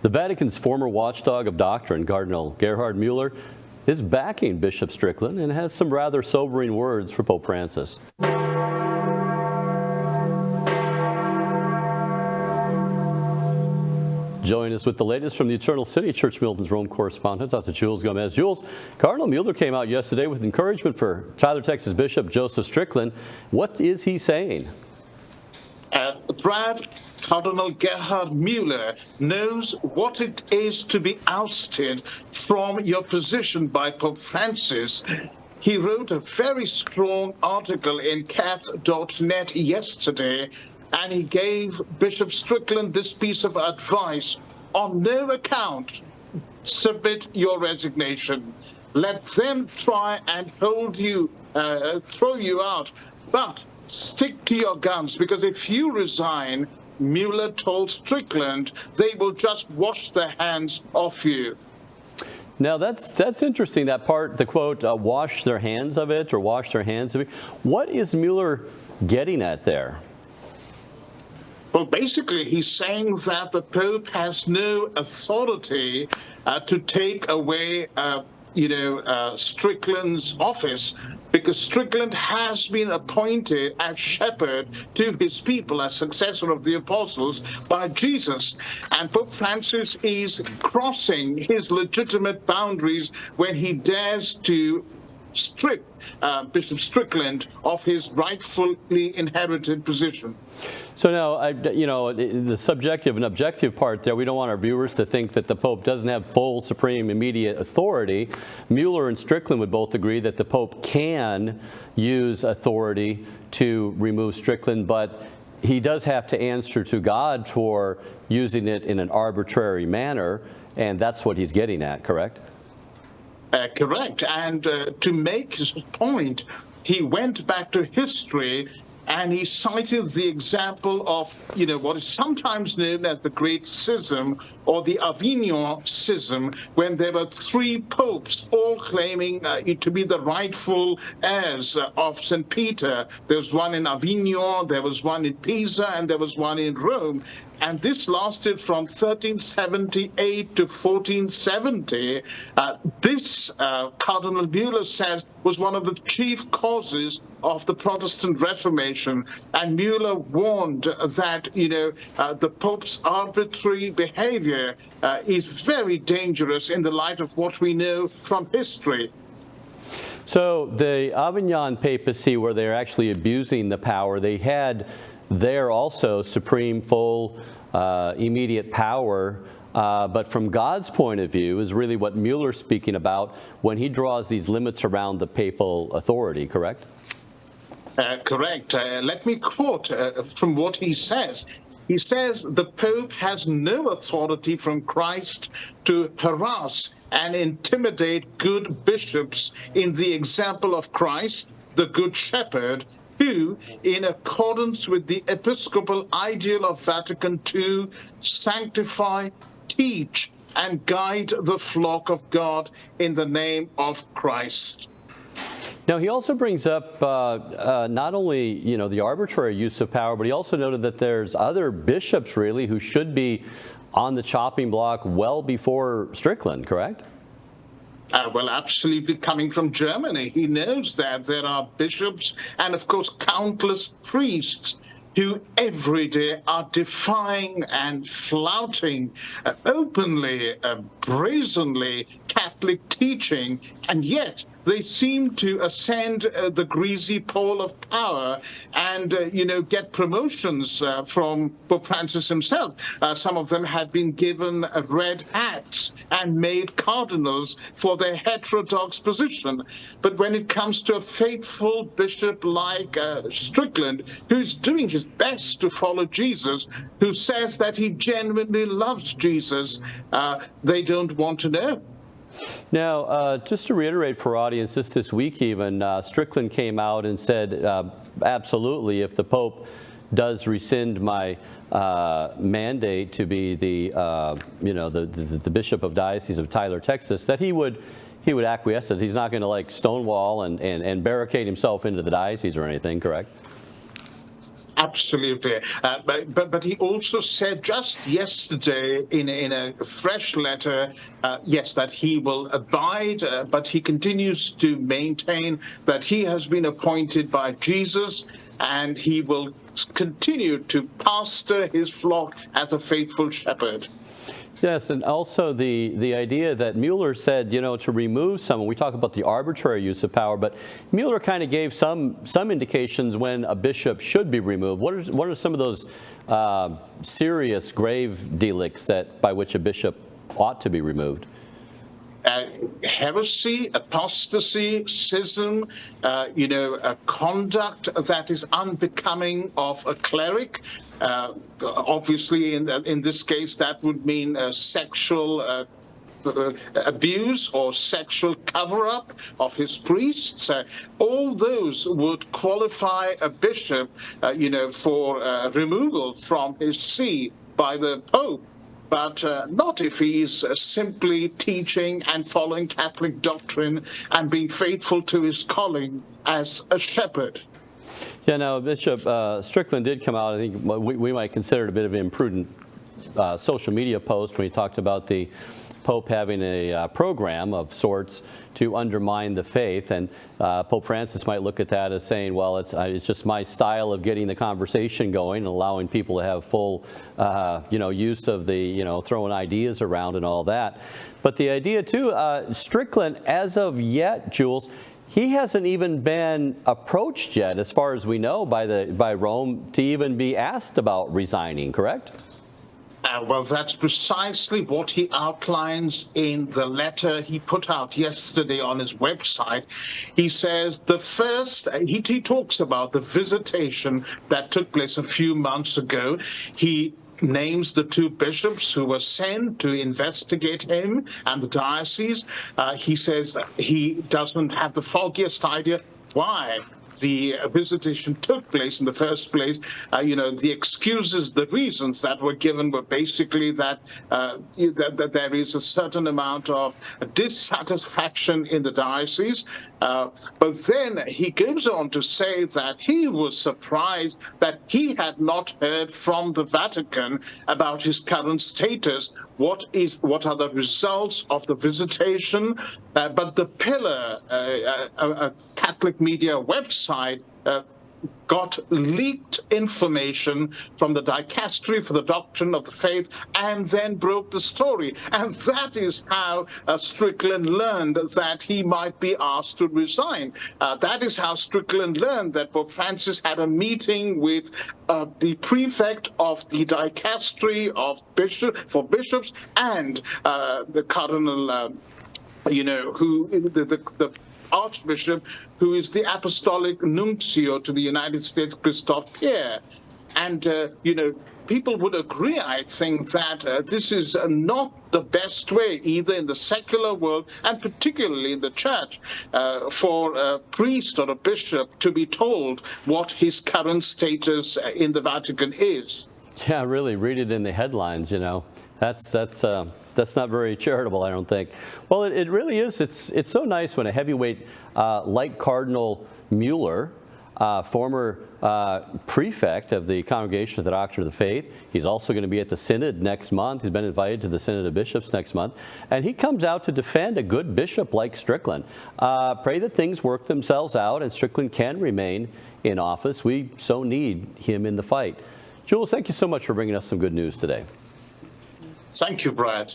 The Vatican's former watchdog of doctrine, Cardinal Gerhard Müller, is backing Bishop Strickland and has some rather sobering words for Pope Francis. Join us with the latest from the Eternal City, Church Militant Rome correspondent, Dr. Jules Gomes. Jules, Cardinal Mueller came out yesterday with encouragement for Tyler, Texas Bishop Joseph Strickland. What is he saying? Brad, Cardinal Gerhard Müller knows what it is to be ousted from your position by Pope Francis. He wrote a very strong article in Cath.net yesterday, and he gave Bishop Strickland this piece of advice: on no account submit your resignation. Let them try and hold you, throw you out, but stick to your guns, because if you resign, Mueller told Strickland, they will just wash their hands off you. Now that's interesting, that part, the quote, wash their hands of it, or wash their hands of it. What is Mueller getting at there? Well, basically, he's saying that the Pope has no authority to take away, Strickland's office, because Strickland has been appointed as shepherd to his people, as successor of the apostles by Jesus. And Pope Francis is crossing his legitimate boundaries when he dares to strip Bishop Strickland of his rightfully inherited position. So now, the subjective and objective part there, we don't want our viewers to think that the Pope doesn't have full, supreme, immediate authority. Mueller and Strickland would both agree that the Pope can use authority to remove Strickland, but he does have to answer to God for using it in an arbitrary manner, and that's what he's getting at, correct? Correct. And to make his point, he went back to history and he cited the example of, what is sometimes known as the Great Schism or the Avignon Schism, when there were three popes all claiming to be the rightful heirs of St. Peter. There was one in Avignon, there was one in Pisa, and there was one in Rome. And this lasted from 1378 to 1470. This, Cardinal Mueller says, was one of the chief causes of the Protestant Reformation. And Mueller warned that, the Pope's arbitrary behavior is very dangerous in the light of what we know from history. So the Avignon papacy, where they're actually abusing the power, they had there also supreme, full, immediate power, but from God's point of view is really what Mueller's speaking about when he draws these limits around the papal authority, correct? Correct. Let me quote from what he says. He says, the Pope has no authority from Christ to harass and intimidate good bishops in the example of Christ, the Good Shepherd, who, in accordance with the Episcopal ideal of Vatican II, sanctify, teach, and guide the flock of God in the name of Christ. Now, he also brings up not only, the arbitrary use of power, but he also noted that there's other bishops, really, who should be on the chopping block well before Strickland, correct? Well, absolutely. Coming from Germany, he knows that there are bishops and, of course, countless priests who every day are defying and flouting openly, brazenly Catholic teaching, and yet they seem to ascend the greasy pole of power and, get promotions from Pope Francis himself. Some of them have been given red hats and made cardinals for their heterodox position. But when it comes to a faithful bishop like Strickland, who's doing his best to follow Jesus, who says that he genuinely loves Jesus, they don't want to know. Now, just to reiterate for our audience, this week even, Strickland came out and said, absolutely, if the Pope does rescind my mandate to be the Bishop of Diocese of Tyler, Texas, that he would acquiesce. That he's not going to stonewall and barricade himself into the diocese or anything, correct? Absolutely. But he also said just yesterday in a fresh letter, yes, that he will abide, but he continues to maintain that he has been appointed by Jesus and he will continue to pastor his flock as a faithful shepherd. Yes, and also the idea that Mueller said, to remove someone, we talk about the arbitrary use of power, but Mueller kind of gave some indications when a bishop should be removed. What are some of those serious, grave delicts by which a bishop ought to be removed? Heresy, apostasy, schism, a conduct that is unbecoming of a cleric. Obviously, in this case, that would mean sexual abuse or sexual cover-up of his priests. All those would qualify a bishop, for removal from his see by the Pope. But not if he's simply teaching and following Catholic doctrine and being faithful to his calling as a shepherd. Yeah, now, Bishop Strickland did come out, I think we might consider it a bit of an imprudent social media post when he talked about the Pope having a program of sorts to undermine the faith, and Pope Francis might look at that as saying, well, it's just my style of getting the conversation going and allowing people to have full use of the throwing ideas around and all that. But the idea too, Strickland, as of yet, Jules, he hasn't even been approached yet, as far as we know, by Rome to even be asked about resigning, correct? Well, that's precisely what he outlines in the letter he put out yesterday on his website. He says he talks about the visitation that took place a few months ago. He names the two bishops who were sent to investigate him and the diocese. He says he doesn't have the foggiest idea why the visitation took place in the first place. The excuses, the reasons that were given were basically that there is a certain amount of dissatisfaction in the diocese. But then he goes on to say that he was surprised that he had not heard from the Vatican about his current status. What are the results of the visitation? But the Pillar, a Catholic media website, got leaked information from the Dicastery for the Doctrine of the Faith and then broke the story. And that is how Strickland learned that he might be asked to resign. That is how Strickland learned that Pope Francis had a meeting with the prefect of the Dicastery for bishops and the Cardinal, who the Archbishop, who is the Apostolic Nuncio to the United States, Christophe Pierre. And, people would agree, I think, that this is not the best way, either in the secular world and particularly in the church, for a priest or a bishop to be told what his current status in the Vatican is. Yeah, really, read it in the headlines, That's not very charitable, I don't think. Well, it really is. It's so nice when a heavyweight like Cardinal Mueller, former prefect of the Congregation of the Doctrine of the Faith, he's also going to be at the Synod next month. He's been invited to the Synod of Bishops next month. And he comes out to defend a good bishop like Strickland. Pray that things work themselves out and Strickland can remain in office. We so need him in the fight. Jules, thank you so much for bringing us some good news today. Thank you, Brad.